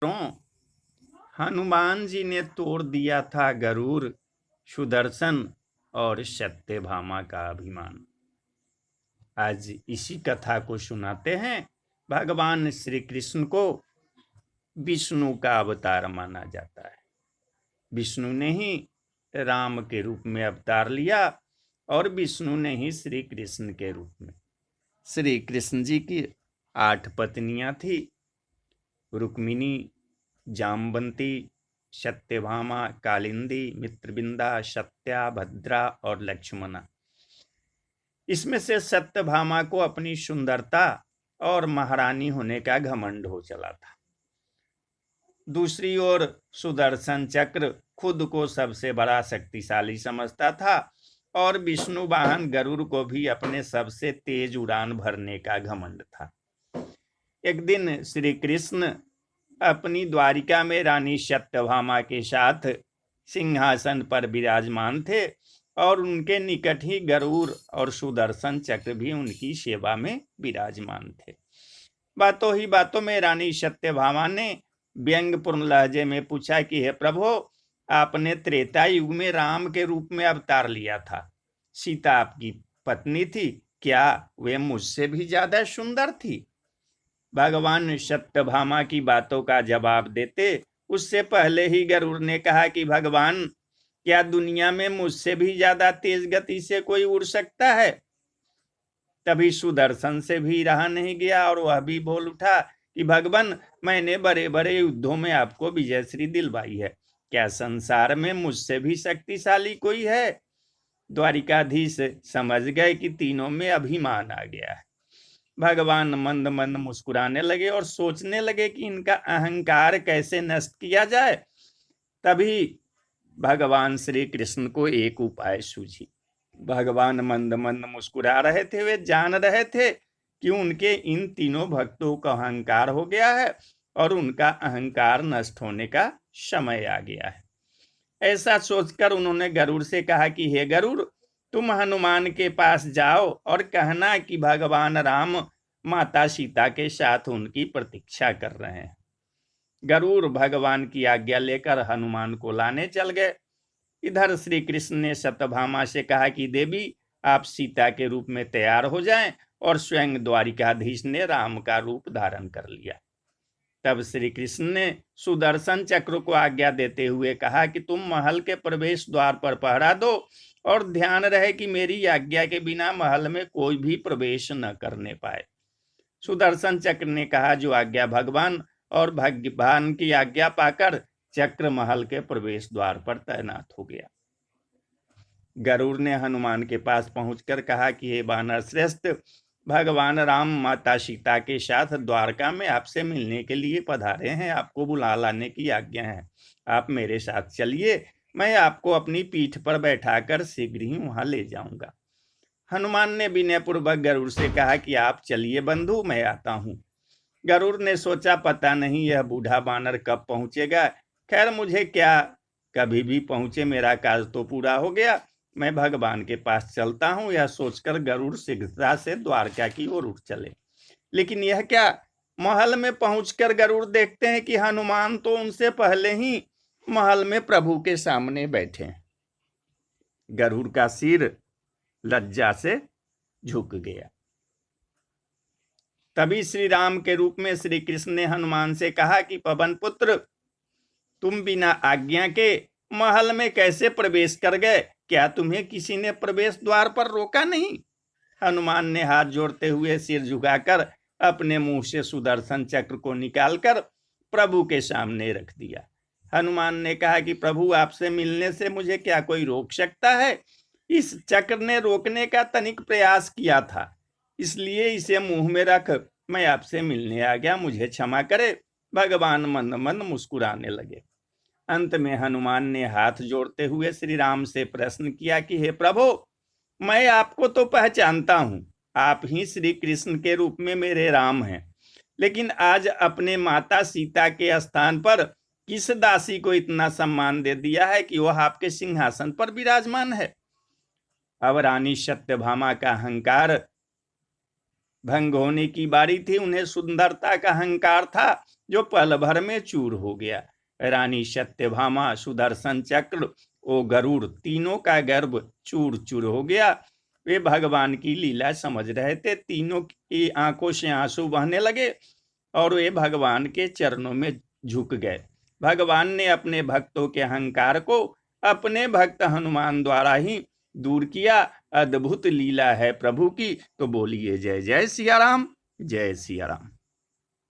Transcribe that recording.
हनुमान जी ने तोड़ दिया था गरुड़, सुदर्शन और सत्यभामा का अभिमान। आज इसी कथा को सुनाते हैं। भगवान श्री कृष्ण को विष्णु का अवतार माना जाता है। विष्णु ने ही राम के रूप में अवतार लिया और विष्णु ने ही श्री कृष्ण के रूप में। श्री कृष्ण जी की 8 पत्नियां थी। रुक्मिणी, जामवंती, सत्यभामा, कालिंदी, मित्रविंदा, सत्या, भद्रा और लक्ष्मणा। इसमें से सत्यभामा को अपनी सुंदरता और महारानी होने का घमंड हो चला था। दूसरी ओर सुदर्शन चक्र खुद को सबसे बड़ा शक्तिशाली समझता था और विष्णु वाहन गरुड़ को भी अपने सबसे तेज उड़ान भरने का घमंड था। एक दिन श्री कृष्ण अपनी द्वारिका में रानी सत्यभामा के साथ सिंहासन पर विराजमान थे और उनके निकट ही गरुड़ और सुदर्शन चक्र भी उनकी सेवा में विराजमान थे। बातों ही बातों में रानी सत्यभामा ने व्यंग्यपूर्ण लहजे में पूछा कि हे प्रभु, आपने त्रेता युग में राम के रूप में अवतार लिया था। सीता आपकी पत्नी थी, क्या वे मुझसे भी ज्यादा सुंदर थी? भगवान सत्यभामा की बातों का जवाब देते उससे पहले ही गरुड़ ने कहा कि भगवान, क्या दुनिया में मुझसे भी ज्यादा तेज गति से कोई उड़ सकता है? तभी सुदर्शन से भी रहा नहीं गया और वह भी बोल उठा कि भगवान, मैंने बड़े बड़े युद्धों में आपको विजयश्री दिलवाई है, क्या संसार में मुझसे भी शक्तिशाली कोई है? द्वारिकाधीश समझ गए कि तीनों में अभिमान आ गया है। भगवान मंद मंद मुस्कुराने लगे और सोचने लगे कि इनका अहंकार कैसे नष्ट किया जाए। तभी भगवान श्री कृष्ण को एक उपाय सूझी। भगवान मंद मंद मुस्कुरा रहे थे। वे जान रहे थे कि उनके इन तीनों भक्तों का अहंकार हो गया है और उनका अहंकार नष्ट होने का समय आ गया है। ऐसा सोचकर उन्होंने गरुड़ से कहा कि हे गरुड़, तुम हनुमान के पास जाओ और कहना कि भगवान राम माता सीता के साथ उनकी प्रतीक्षा कर रहे हैं। गरुड़ भगवान की आज्ञा लेकर हनुमान को लाने चल गए। इधर श्री कृष्ण ने सत्यभामा से कहा कि देवी, आप सीता के रूप में तैयार हो जाएं, और स्वयं द्वारिकाधीश ने राम का रूप धारण कर लिया। तब श्री कृष्ण ने सुदर्शन चक्र को आज्ञा देते हुए कहा कि तुम महल के प्रवेश द्वार पर पहरा दो और ध्यान रहे कि मेरी आज्ञा के बिना महल में कोई भी प्रवेश न करने पाए। सुदर्शन चक्र ने कहा, जो आज्ञा भगवान, और भगवान की आज्ञा पाकर चक्र महल के प्रवेश द्वार पर तैनात हो गया। गरुड़ ने हनुमान के पास पहुंचकर कहा कि हे वानर श्रेष्ठ, भगवान राम माता सीता के साथ द्वारका में आपसे मिलने के लिए पधारे हैं। आपको बुला लाने की आज्ञा है। आप मेरे साथ चलिए, मैं आपको अपनी पीठ पर बैठाकर शीघ्र ही वहां ले जाऊंगा। हनुमान ने विनयपूर्वक गरुड़ से कहा कि आप चलिए बंधु, मैं आता हूँ। गरुड़ ने सोचा, पता नहीं यह बूढ़ा बानर कब पहुंचेगा। खैर, मुझे क्या, कभी भी पहुंचे, मेरा काज तो पूरा हो गया। मैं भगवान के पास चलता हूं। यह सोचकर गरुड़ शीघ्रता से द्वारका की ओर उठ चले। लेकिन यह क्या, महल में पहुंचकर गरुड़ देखते हैं कि हनुमान तो उनसे पहले ही महल में प्रभु के सामने बैठे हैं। गरुड़ का सिर लज्जा से झुक गया। तभी श्री राम के रूप में श्री कृष्ण ने हनुमान से कहा कि पवन पुत्र, तुम बिना आज्ञा के महल में कैसे प्रवेश कर गए? क्या तुम्हें किसी ने प्रवेश द्वार पर रोका नहीं? हनुमान ने हाथ जोड़ते हुए सिर झुकाकर अपने मुंह से सुदर्शन चक्र को निकालकर प्रभु के सामने रख दिया। हनुमान ने कहा कि प्रभु, आपसे मिलने से मुझे क्या कोई रोक सकता है? इस चक्र ने रोकने का तनिक प्रयास किया था, इसलिए इसे मुंह में रख मैं आपसे मिलने आ गया। मुझे क्षमा करे। भगवान मंद मंद मुस्कुराने लगे। अंत में हनुमान ने हाथ जोड़ते हुए श्री राम से प्रश्न किया कि हे प्रभु, मैं आपको तो पहचानता हूं, आप ही श्री कृष्ण के रूप में मेरे राम हैं, लेकिन आज अपने माता सीता के स्थान पर किस दासी को इतना सम्मान दे दिया है कि वह आपके सिंहासन पर विराजमान है? अब रानी सत्यभामा का अहंकार भंग होने की बारी थी। उन्हें सुंदरता का अहंकार था जो पल भर में चूर हो गया। रानी सत्यभामा, सुदर्शन चक्र, ओ गरुड़, तीनों का गर्भ चूर चूर हो गया। वे भगवान की लीला समझ रहे थे। तीनों की आंखों से आंसू बहने लगे और वे भगवान के चरणों में झुक गए। भगवान ने अपने भक्तों के अहंकार को अपने भक्त हनुमान द्वारा ही दूर किया। अद्भुत लीला है प्रभु की। तो बोलिए जय जय सिया राम, जय सिया राम।